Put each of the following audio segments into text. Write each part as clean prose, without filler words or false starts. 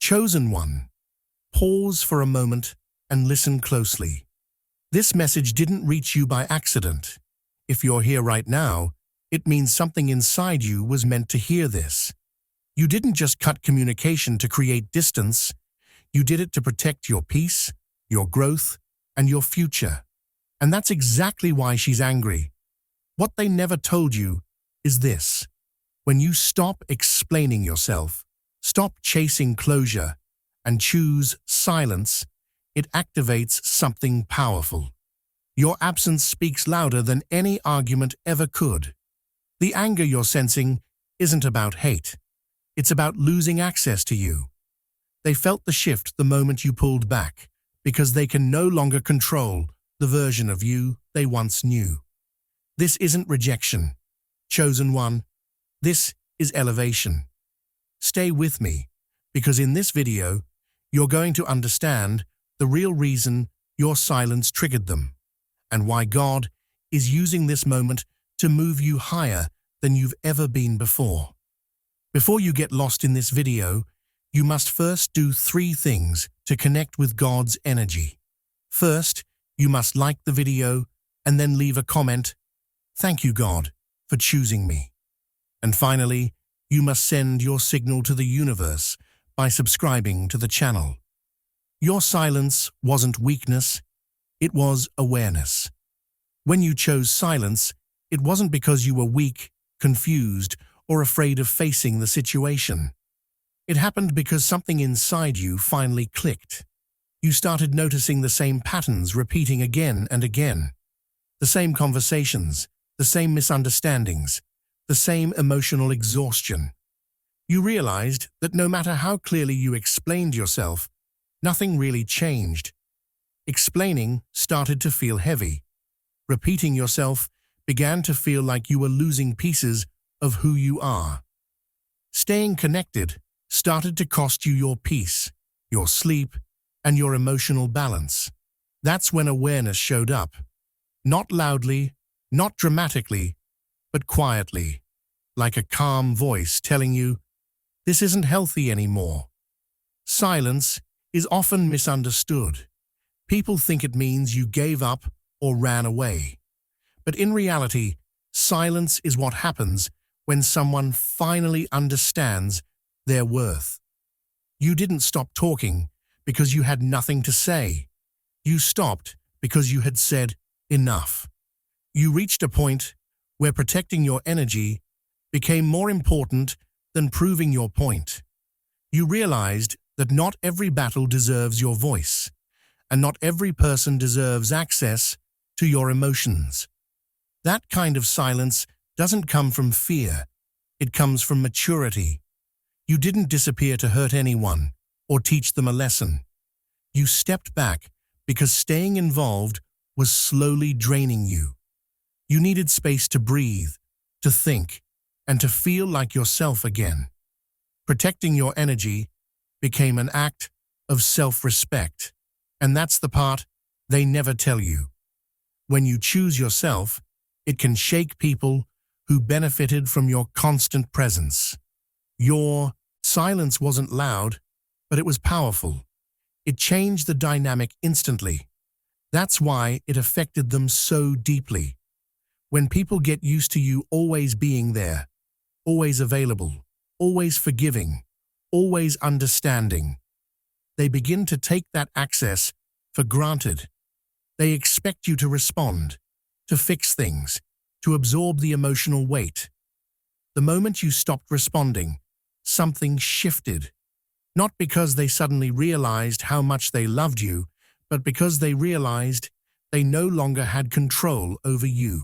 Chosen one, pause for a moment and listen closely. This message didn't reach you by accident. If you're here right now, it means something inside you was meant to hear this. You didn't just cut communication to create distance. You did it to protect your peace, your growth, and your future. And that's exactly why she's angry. What they never told you is this. When you stop explaining yourself, stop chasing closure, and choose silence, it activates something powerful. Your absence speaks louder than any argument ever could. The anger you're sensing isn't about hate. It's about losing access to you. They felt the shift the moment you pulled back, because they can no longer control the version of you they once knew. This isn't rejection, chosen one. This is elevation. Stay with me, because in this video, you're going to understand the real reason your silence triggered them, and why God is using this moment to move you higher than you've ever been before. Before you get lost in this video, you must first do 3 things to connect with God's energy. First, you must like the video and then leave a comment. Thank you, God, for choosing me. And finally, you must send your signal to the universe by subscribing to the channel. Your silence wasn't weakness, it was awareness. When you chose silence, it wasn't because you were weak, confused, or afraid of facing the situation. It happened because something inside you finally clicked. You started noticing the same patterns repeating again and again. The same conversations, the same misunderstandings, the same emotional exhaustion. You realized that no matter how clearly you explained yourself, nothing really changed. Explaining started to feel heavy. Repeating yourself began to feel like you were losing pieces of who you are. Staying connected started to cost you your peace, your sleep, and your emotional balance. That's when awareness showed up. Not loudly, not dramatically, but quietly, like a calm voice telling you, this isn't healthy anymore. Silence is often misunderstood. People think it means you gave up or ran away. But in reality, silence is what happens when someone finally understands their worth. You didn't stop talking because you had nothing to say. You stopped because you had said enough. You reached a point where protecting your energy became more important than proving your point. You realized that not every battle deserves your voice, and not every person deserves access to your emotions. That kind of silence doesn't come from fear, it comes from maturity. You didn't disappear to hurt anyone or teach them a lesson. You stepped back because staying involved was slowly draining you. You needed space to breathe, to think, and to feel like yourself again. Protecting your energy became an act of self-respect, and that's the part they never tell you. When you choose yourself, it can shake people who benefited from your constant presence. Your silence wasn't loud, but it was powerful. It changed the dynamic instantly. That's why it affected them so deeply. When people get used to you always being there, always available, always forgiving, always understanding, they begin to take that access for granted. They expect you to respond, to fix things, to absorb the emotional weight. The moment you stopped responding, something shifted. Not because they suddenly realized how much they loved you, but because they realized they no longer had control over you.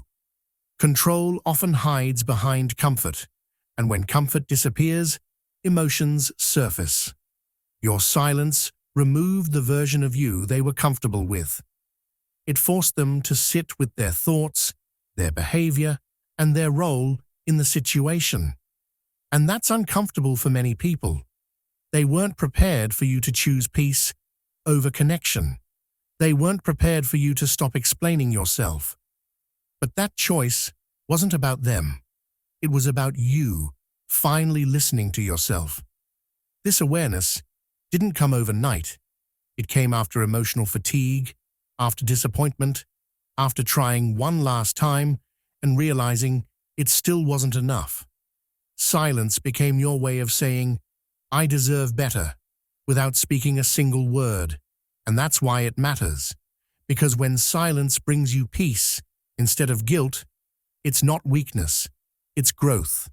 Control often hides behind comfort, and when comfort disappears, emotions surface. Your silence removed the version of you they were comfortable with. It forced them to sit with their thoughts, their behavior, and their role in the situation. And that's uncomfortable for many people. They weren't prepared for you to choose peace over connection. They weren't prepared for you to stop explaining yourself. But that choice wasn't about them. It was about you finally listening to yourself. This awareness didn't come overnight. It came after emotional fatigue, after disappointment, after trying one last time and realizing it still wasn't enough. Silence became your way of saying, "I deserve better," without speaking a single word. And that's why it matters. Because when silence brings you peace instead of guilt, it's not weakness, it's growth.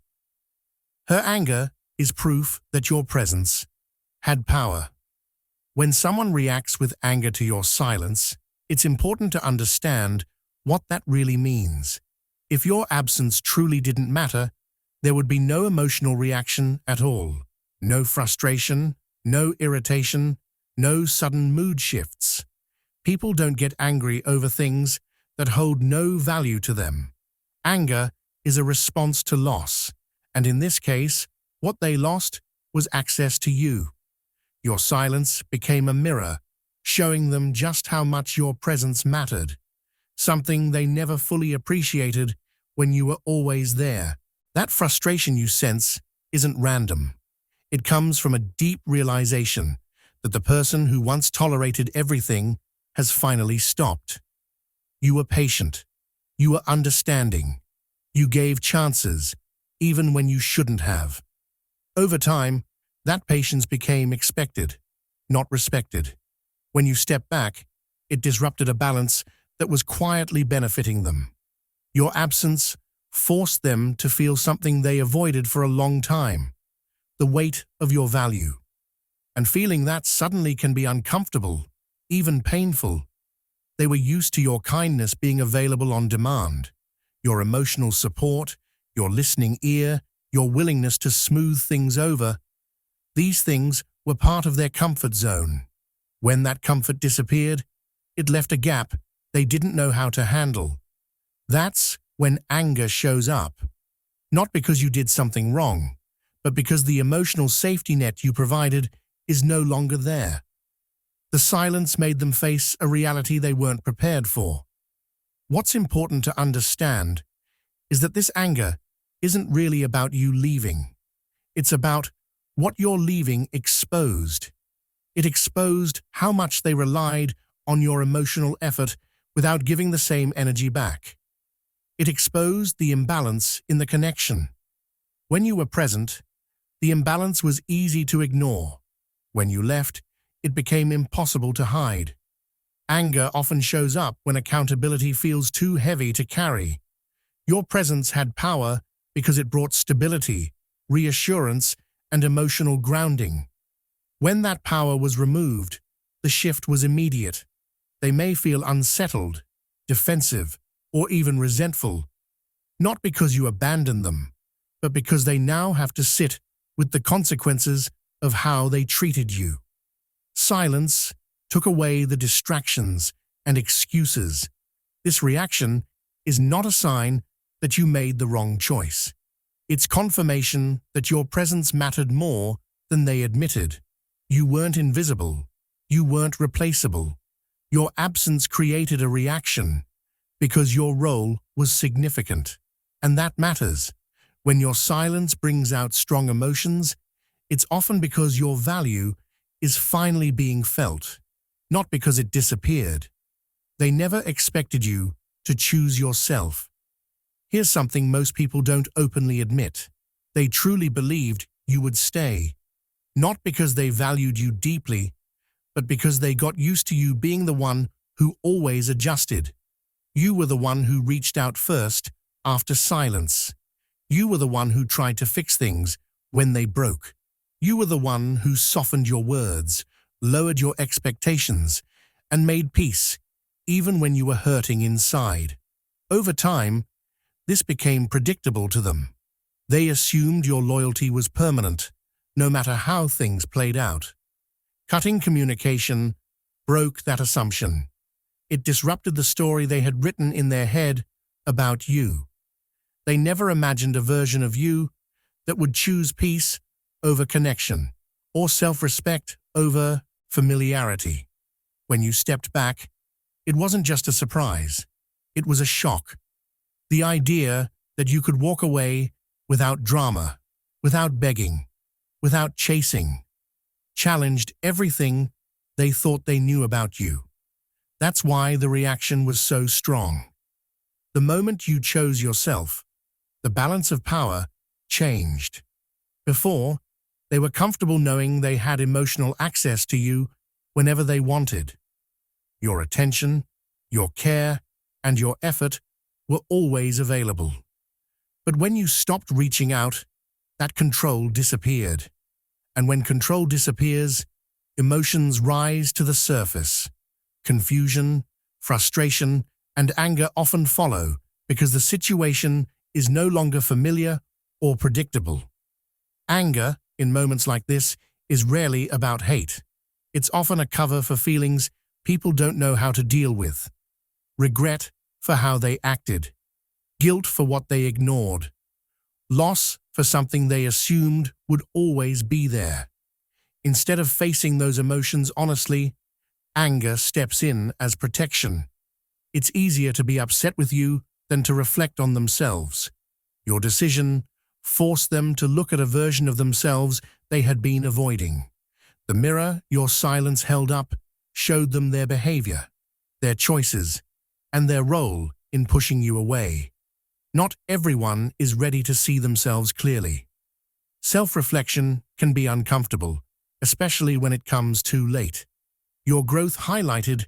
Her anger is proof that your presence had power. When someone reacts with anger to your silence, it's important to understand what that really means. If your absence truly didn't matter, there would be no emotional reaction at all. No frustration, no irritation, no sudden mood shifts. People don't get angry over things that hold no value to them. Anger is a response to loss, and in this case, what they lost was access to you. Your silence became a mirror, showing them just how much your presence mattered, something they never fully appreciated when you were always there. That frustration you sense isn't random. It comes from a deep realization that the person who once tolerated everything has finally stopped. You were patient. You were understanding. You gave chances, even when you shouldn't have. Over time, that patience became expected, not respected. When you stepped back, it disrupted a balance that was quietly benefiting them. Your absence forced them to feel something they avoided for a long time, the weight of your value. And feeling that suddenly can be uncomfortable, even painful. They were used to your kindness being available on demand, your emotional support, your listening ear, your willingness to smooth things over. These things were part of their comfort zone. When that comfort disappeared, it left a gap they didn't know how to handle. That's when anger shows up. Not because you did something wrong, but because the emotional safety net you provided is no longer there. The silence made them face a reality they weren't prepared for. What's important to understand is that this anger isn't really about you leaving. It's about what your leaving exposed. It exposed how much they relied on your emotional effort without giving the same energy back. It exposed the imbalance in the connection. When you were present, the imbalance was easy to ignore. When you left, it became impossible to hide. Anger often shows up when accountability feels too heavy to carry. Your presence had power because it brought stability, reassurance, and emotional grounding. When that power was removed, the shift was immediate. They may feel unsettled, defensive, or even resentful, not because you abandoned them, but because they now have to sit with the consequences of how they treated you. Silence took away the distractions and excuses. This reaction is not a sign that you made the wrong choice. It's confirmation that your presence mattered more than they admitted. You weren't invisible. You weren't replaceable. Your absence created a reaction because your role was significant. And that matters. When your silence brings out strong emotions, it's often because your value is finally being felt, not because it disappeared. They never expected you to choose yourself. Here's something most people don't openly admit. They truly believed you would stay, not because they valued you deeply, but because they got used to you being the one who always adjusted. You were the one who reached out first after silence. You were the one who tried to fix things when they broke. You were the one who softened your words, lowered your expectations, and made peace, even when you were hurting inside. Over time, this became predictable to them. They assumed your loyalty was permanent, no matter how things played out. Cutting communication broke that assumption. It disrupted the story they had written in their head about you. They never imagined a version of you that would choose peace over connection, or self-respect over familiarity. When you stepped back, it wasn't just a surprise. It was a shock. The idea that you could walk away without drama, without begging, without chasing. challenged everything they thought they knew about you. That's why the reaction was so strong. The moment you chose yourself, the balance of power changed. Before, they were comfortable knowing they had emotional access to you whenever they wanted. Your attention, your care, and your effort were always available. But when you stopped reaching out, that control disappeared. And when control disappears, emotions rise to the surface. Confusion, frustration, and anger often follow because the situation is no longer familiar or predictable. Anger, in moments like this, is rarely about hate. It's often a cover for feelings people don't know how to deal with. Regret for how they acted. Guilt for what they ignored. Loss for something they assumed would always be there. Instead of facing those emotions honestly, anger steps in as protection. It's easier to be upset with you than to reflect on themselves. Your decision forced them to look at a version of themselves they had been avoiding. The mirror your silence held up showed them their behavior, their choices, and their role in pushing you away. Not everyone is ready to see themselves clearly. Self-reflection can be uncomfortable, especially when it comes too late. Your growth highlighted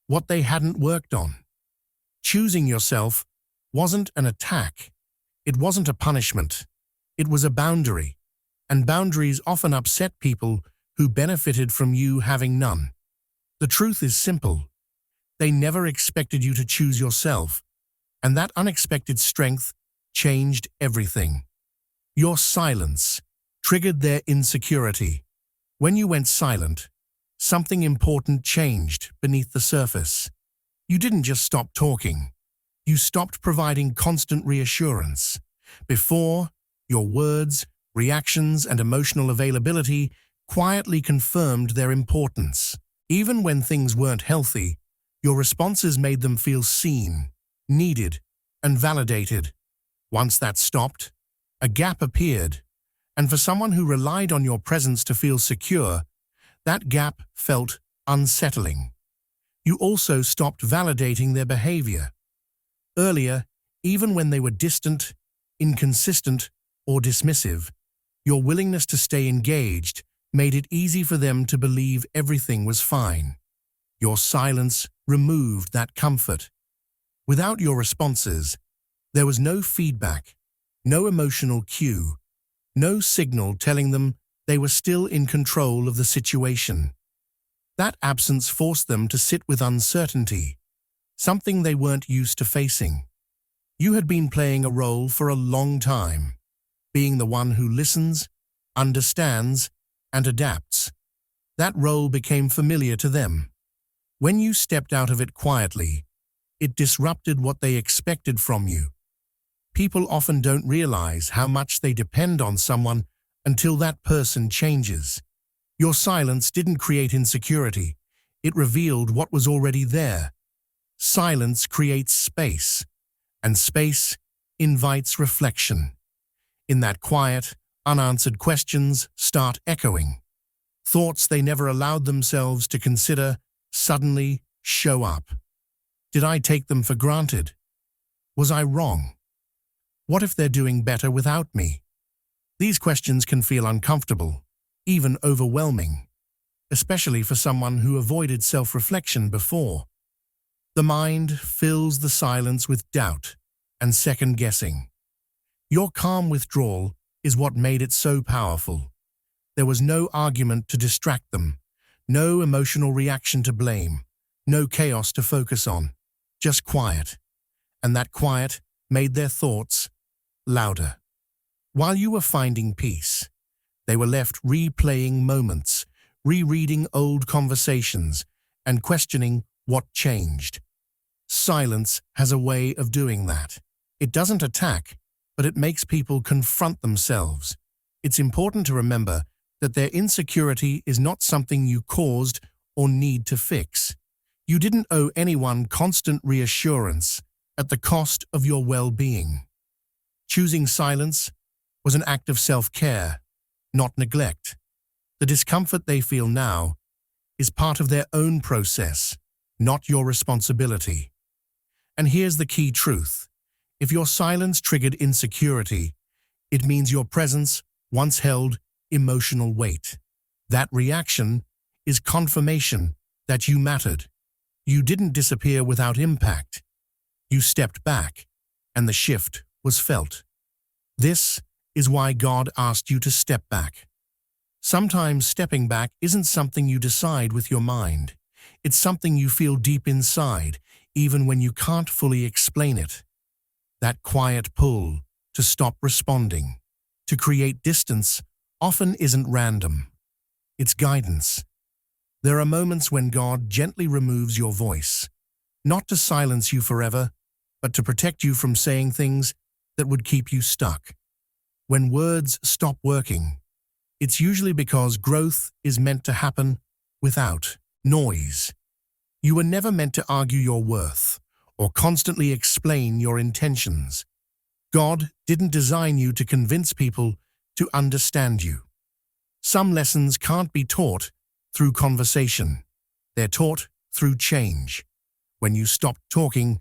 what they hadn't worked on. Choosing yourself wasn't an attack. It wasn't a punishment. It was a boundary, and boundaries often upset people who benefited from you having none. The truth is simple. They never expected you to choose yourself, and that unexpected strength changed everything. Your silence triggered their insecurity. When you went silent, something important changed beneath the surface. You didn't just stop talking. You stopped providing constant reassurance. Before, your words, reactions, and emotional availability quietly confirmed their importance. Even when things weren't healthy, your responses made them feel seen, needed, and validated. Once that stopped, a gap appeared, and for someone who relied on your presence to feel secure, that gap felt unsettling. You also stopped validating their behavior. Earlier, even when they were distant, inconsistent, or dismissive, your willingness to stay engaged made it easy for them to believe everything was fine. Your silence removed that comfort. Without your responses, there was no feedback, no emotional cue, no signal telling them they were still in control of the situation. That absence forced them to sit with uncertainty, something they weren't used to facing. You had been playing a role for a long time, being the one who listens, understands, and adapts. That role became familiar to them. When you stepped out of it quietly, it disrupted what they expected from you. People often don't realize how much they depend on someone until that person changes. Your silence didn't create insecurity. It revealed what was already there. Silence creates space, and space invites reflection. In that quiet, unanswered questions start echoing. Thoughts they never allowed themselves to consider suddenly show up. Did I take them for granted? Was I wrong? What if they're doing better without me? These questions can feel uncomfortable, even overwhelming, especially for someone who avoided self-reflection before. The mind fills the silence with doubt and second-guessing. Your calm withdrawal is what made it so powerful. There was no argument to distract them, no emotional reaction to blame, no chaos to focus on, just quiet. And that quiet made their thoughts louder. While you were finding peace, they were left replaying moments, rereading old conversations, and questioning what changed. Silence has a way of doing that. It doesn't attack, but it makes people confront themselves. It's important to remember that their insecurity is not something you caused or need to fix. You didn't owe anyone constant reassurance at the cost of your well-being. Choosing silence was an act of self-care, not neglect. The discomfort they feel now is part of their own process, not your responsibility. And here's the key truth. If your silence triggered insecurity, it means your presence once held emotional weight. That reaction is confirmation that you mattered. You didn't disappear without impact. You stepped back, and the shift was felt. This is why God asked you to step back. Sometimes stepping back isn't something you decide with your mind. It's something you feel deep inside, even when you can't fully explain it. That quiet pull to stop responding, to create distance, often isn't random. It's guidance. There are moments when God gently removes your voice, not to silence you forever, but to protect you from saying things that would keep you stuck. When words stop working, it's usually because growth is meant to happen without noise. You were never meant to argue your worth or constantly explain your intentions. God didn't design you to convince people to understand you. Some lessons can't be taught through conversation. They're taught through change. When you stopped talking,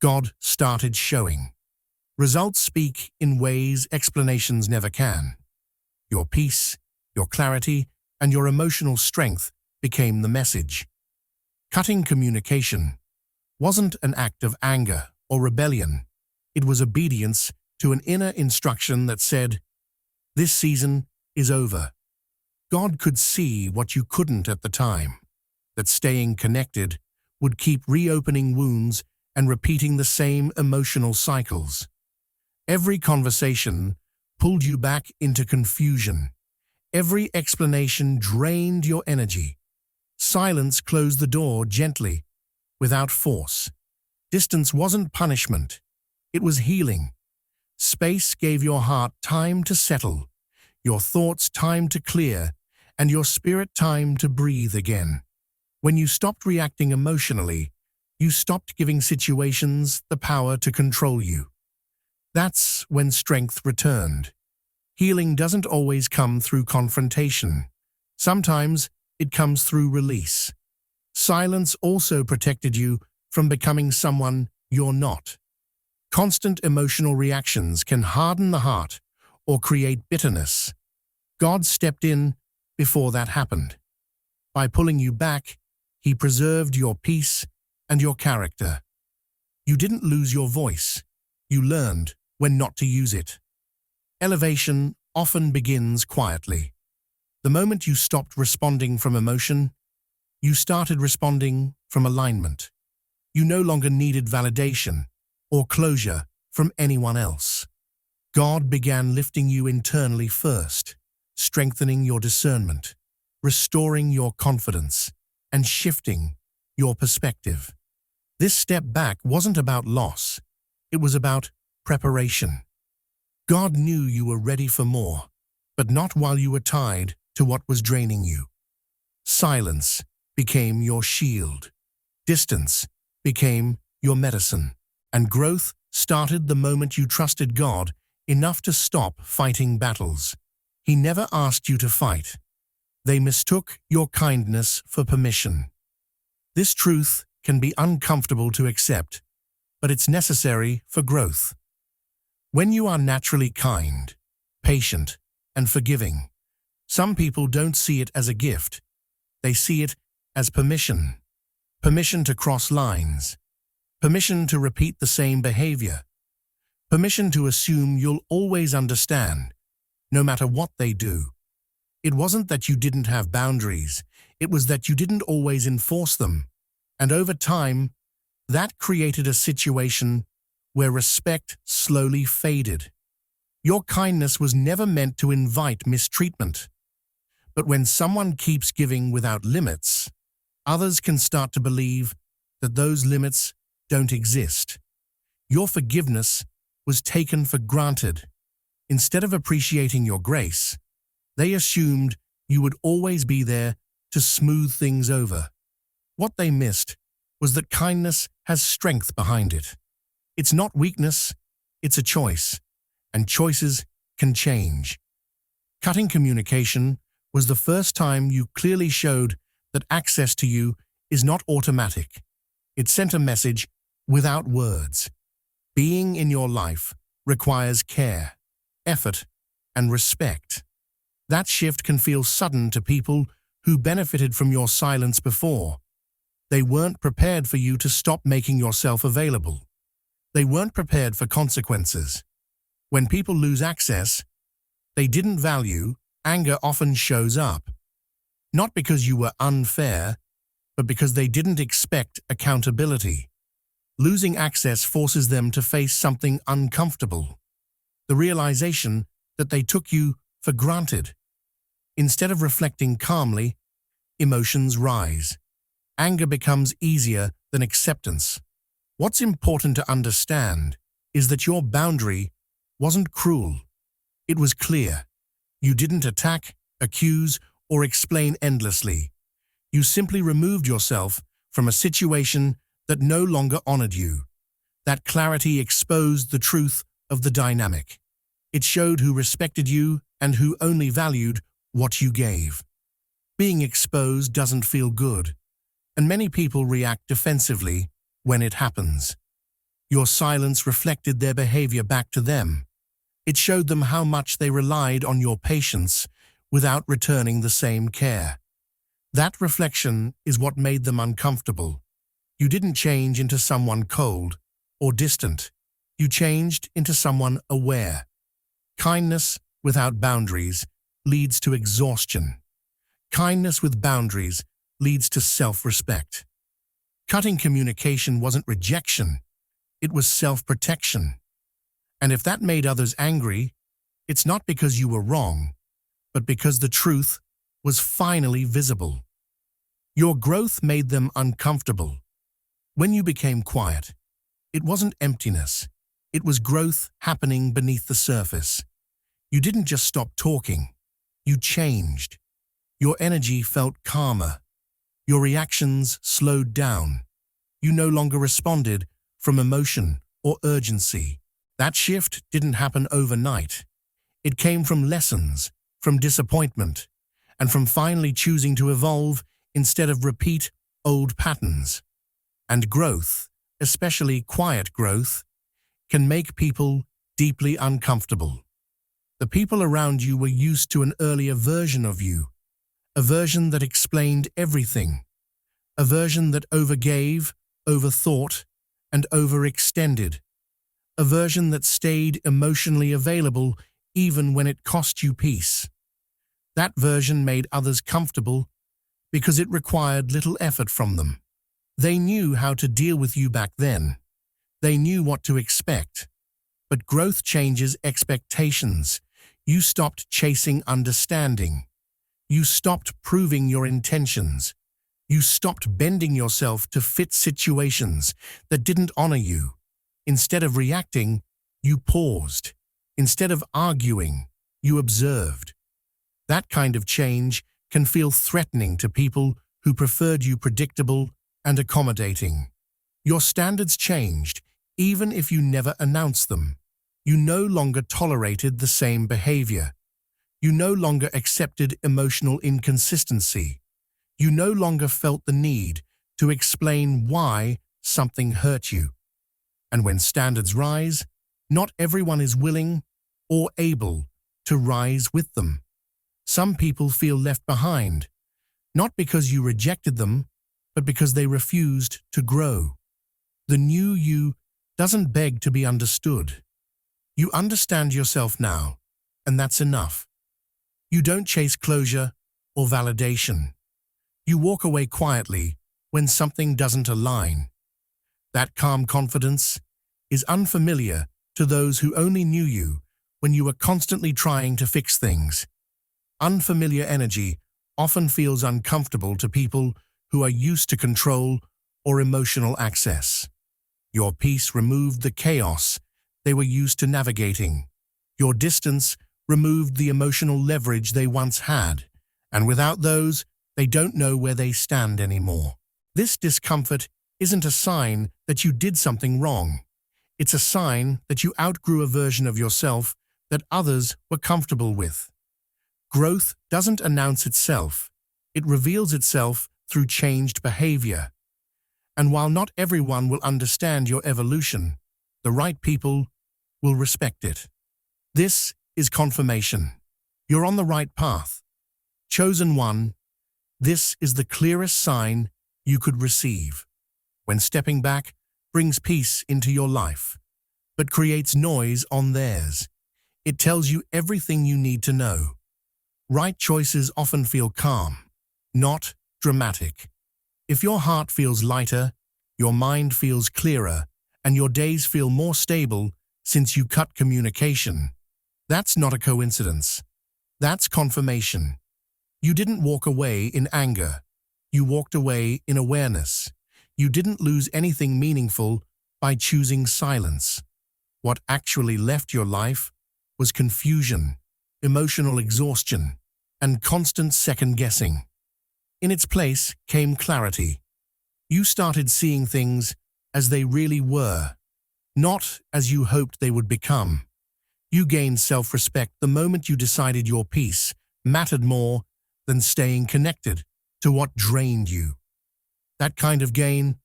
God started showing. Results speak in ways explanations never can. Your peace, your clarity, and your emotional strength became the message. Cutting communication wasn't an act of anger or rebellion. It was obedience to an inner instruction that said, "This season is over." God could see what you couldn't at the time, that staying connected would keep reopening wounds and repeating the same emotional cycles. Every conversation pulled you back into confusion. Every explanation drained your energy. Silence closed the door gently, without force. Distance wasn't punishment. It was healing. Space gave your heart time to settle, your thoughts time to clear, and your spirit time to breathe again. When you stopped reacting emotionally, you stopped giving situations the power to control you. That's when strength returned. Healing doesn't always come through confrontation. Sometimes it comes through release. Silence also protected you from becoming someone you're not. Constant emotional reactions can harden the heart or create bitterness. God stepped in before that happened. By pulling you back, He preserved your peace and your character. You didn't lose your voice. You learned when not to use it. Elevation often begins quietly. The moment you stopped responding from emotion, you started responding from alignment. You no longer needed validation or closure from anyone else. God began lifting you internally first, strengthening your discernment, restoring your confidence, and shifting your perspective. This step back wasn't about loss. It was about preparation. God knew you were ready for more, but not while you were tied to what was draining you. Silence became your shield. Distance became your medicine. And growth started the moment you trusted God enough to stop fighting battles. He never asked you to fight. They mistook your kindness for permission. This truth can be uncomfortable to accept, but it's necessary for growth. When you are naturally kind, patient, and forgiving, some people don't see it as a gift. They see it as permission. Permission to cross lines. Permission to repeat the same behavior. Permission to assume you'll always understand, no matter what they do. It wasn't that you didn't have boundaries. It was that you didn't always enforce them. And over time, that created a situation where respect slowly faded. Your kindness was never meant to invite mistreatment. But when someone keeps giving without limits, others can start to believe that those limits don't exist. Your forgiveness was taken for granted. Instead of appreciating your grace, they assumed you would always be there to smooth things over. What they missed was that kindness has strength behind it. It's not weakness, it's a choice, and choices can change. Cutting communication was the first time you clearly showed that access to you is not automatic. It sent a message without words. Being in your life requires care, effort, and respect. That shift can feel sudden to people who benefited from your silence before. They weren't prepared for you to stop making yourself available. They weren't prepared for consequences. When people lose access they didn't value, anger often shows up. Not because you were unfair, but because they didn't expect accountability. Losing access forces them to face something uncomfortable. The realization that they took you for granted. Instead of reflecting calmly, emotions rise. Anger becomes easier than acceptance. What's important to understand is that your boundary wasn't cruel. It was clear. You didn't attack, accuse, or explain endlessly. You simply removed yourself from a situation that no longer honored you. That clarity exposed the truth of the dynamic. It showed who respected you and who only valued what you gave. Being exposed doesn't feel good, and many people react defensively when it happens. Your silence reflected their behavior back to them. It showed them how much they relied on your patience without returning the same care. That reflection is what made them uncomfortable. You didn't change into someone cold or distant. You changed into someone aware. Kindness without boundaries leads to exhaustion. Kindness with boundaries leads to self-respect. Cutting communication wasn't rejection, it was self-protection. And if that made others angry, it's not because you were wrong, but because the truth was finally visible. Your growth made them uncomfortable. When you became quiet, it wasn't emptiness, it was growth happening beneath the surface. You didn't just stop talking, you changed. Your energy felt calmer. Your reactions slowed down. You no longer responded from emotion or urgency. That shift didn't happen overnight. It came from lessons, from disappointment, and from finally choosing to evolve instead of repeat old patterns. And growth, especially quiet growth, can make people deeply uncomfortable. The people around you were used to an earlier version of you, a version that explained everything, a version that overgave, overthought, and overextended, a version that stayed emotionally available even when it cost you peace. That version made others comfortable because it required little effort from them. They knew how to deal with you back then. They knew what to expect. But growth changes expectations. You stopped chasing understanding. You stopped proving your intentions. You stopped bending yourself to fit situations that didn't honor you. Instead of reacting, you paused. Instead of arguing, you observed. That kind of change can feel threatening to people who preferred you predictable and accommodating. Your standards changed, even if you never announced them. You no longer tolerated the same behavior. You no longer accepted emotional inconsistency. You no longer felt the need to explain why something hurt you. And when standards rise, not everyone is willing or able to rise with them. Some people feel left behind, not because you rejected them, but because they refused to grow. The new you doesn't beg to be understood. You understand yourself now, and that's enough. You don't chase closure or validation. You walk away quietly when something doesn't align. That calm confidence is unfamiliar to those who only knew you when you were constantly trying to fix things. Unfamiliar energy often feels uncomfortable to people who are used to control or emotional access. Your peace removed the chaos they were used to navigating. Your distance removed the emotional leverage they once had, and without those, they don't know where they stand anymore. This discomfort isn't a sign that you did something wrong. It's a sign that you outgrew a version of yourself that others were comfortable with. Growth doesn't announce itself. It reveals itself through changed behavior. And while not everyone will understand your evolution, the right people will respect it. This is confirmation. You're on the right path. Chosen one, this is the clearest sign you could receive. When stepping back brings peace into your life, but creates noise on theirs. It tells you everything you need to know. Right choices often feel calm, not dramatic. If your heart feels lighter, your mind feels clearer, and your days feel more stable since you cut communication, that's not a coincidence. That's confirmation. You didn't walk away in anger. You walked away in awareness. You didn't lose anything meaningful by choosing silence. What actually left your life was confusion, emotional exhaustion, and constant second-guessing. In its place came clarity. You started seeing things as they really were, not as you hoped they would become. You gained self-respect the moment you decided your peace mattered more than staying connected to what drained you. That kind of gain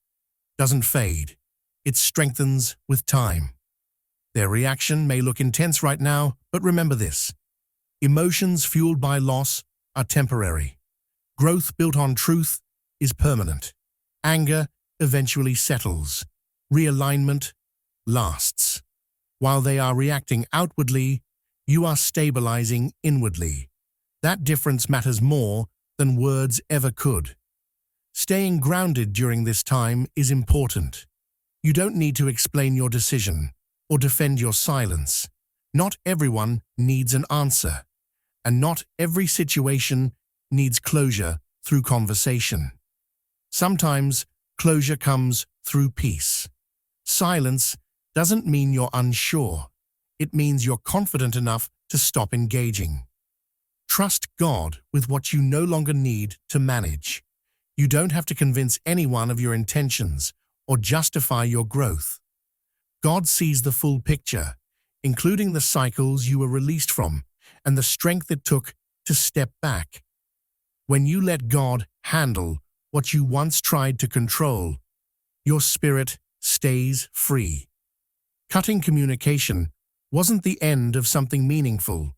doesn't fade. It strengthens with time. Their reaction may look intense right now, but remember this. Emotions fueled by loss are temporary. Growth built on truth is permanent. Anger eventually settles. Realignment lasts. While they are reacting outwardly, you are stabilizing inwardly. That difference matters more than words ever could. Staying grounded during this time is important. You don't need to explain your decision or defend your silence. Not everyone needs an answer, and not every situation needs closure through conversation. Sometimes closure comes through peace. Silence doesn't mean you're unsure. It means you're confident enough to stop engaging. Trust God with what you no longer need to manage. You don't have to convince anyone of your intentions or justify your growth. God sees the full picture, including the cycles you were released from and the strength it took to step back. When you let God handle what you once tried to control, your spirit stays free. Cutting communication wasn't the end of something meaningful.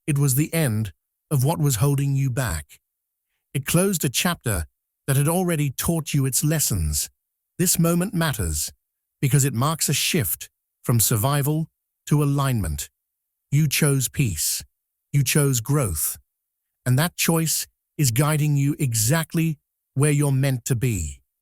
It was the end of what was holding you back. It closed a chapter that had already taught you its lessons. This moment matters because it marks a shift from survival to alignment. You chose peace. You chose growth. And that choice is guiding you exactly where you're meant to be.